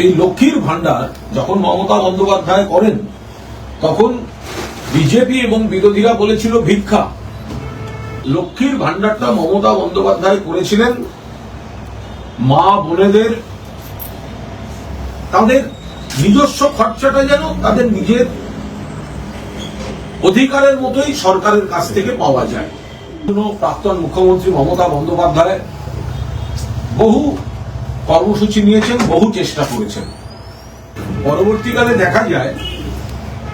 এই লক্ষ্মীর ভান্ডার যখন মমতা বন্দ্যোপাধ্যায় করেন তখন বিজেপি এবং বিরোধীরা বলেছিল ভিক্ষা। লক্ষ্মীর ভান্ডারটা মমতা বন্দ্যোপাধ্যায় করেছিলেন মা বোনেদের তাদের নিজস্ব খরচাটা যেন তাদের নিজের অধিকারের মতোই সরকারের কাছ থেকে পাওয়া যায়। প্রাক্তন মুখ্যমন্ত্রী মমতা বন্দ্যোপাধ্যায় বহু কর্মসূচি নিয়েছেন, বহু চেষ্টা করেছেন। পরবর্তীকালে দেখা যায়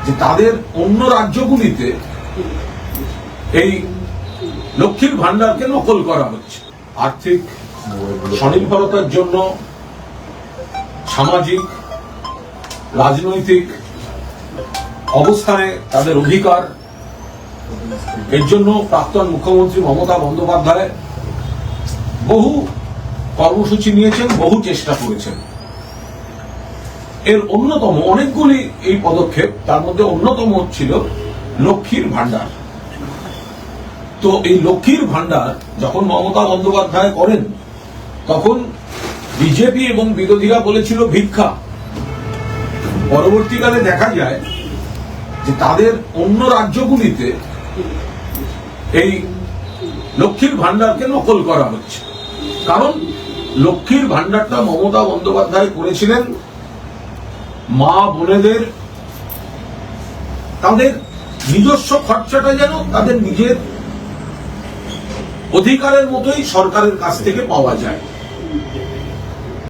যে তাদের অন্য রাজ্যগুলিতে এই লক্ষ্মীর ভান্ডারকে নকল করা হচ্ছে। আর্থিক স্বনির্ভরতার জন্য সামাজিক রাজনৈতিক অবস্থানে তাদের অধিকার, এর জন্য প্রাক্তন মুখ্যমন্ত্রী মমতা বন্দ্যোপাধ্যায় বহু কর্মসূচি নিয়েছেন, বহু চেষ্টা করেছেন। এর অন্যতম অনেকগুলি এই পদক্ষেপ, তার মধ্যে অন্যতম ছিল লক্ষ্মীর ভান্ডার। তো এই লক্ষ্মীর ভান্ডার যখন মমতা বন্দ্যোপাধ্যায় করেন তখন বিজেপি এবং বিরোধীরা বলেছিল ভিক্ষা। পরবর্তীকালে দেখা যায় যে তাদের অন্য রাজ্যগুলিতে এই লক্ষ্মীর ভান্ডারকে নকল করা হচ্ছে। কারণ লক্ষ্মীর ভান্ডারটা মমতা বন্দ্যোপাধ্যায় করেছিলেন মা বোনেদের তাদের নিজস্ব খরচাটা যেন তাদের নিজের অধিকারের মতোই সরকারের কাছ থেকে পাওয়া যায়।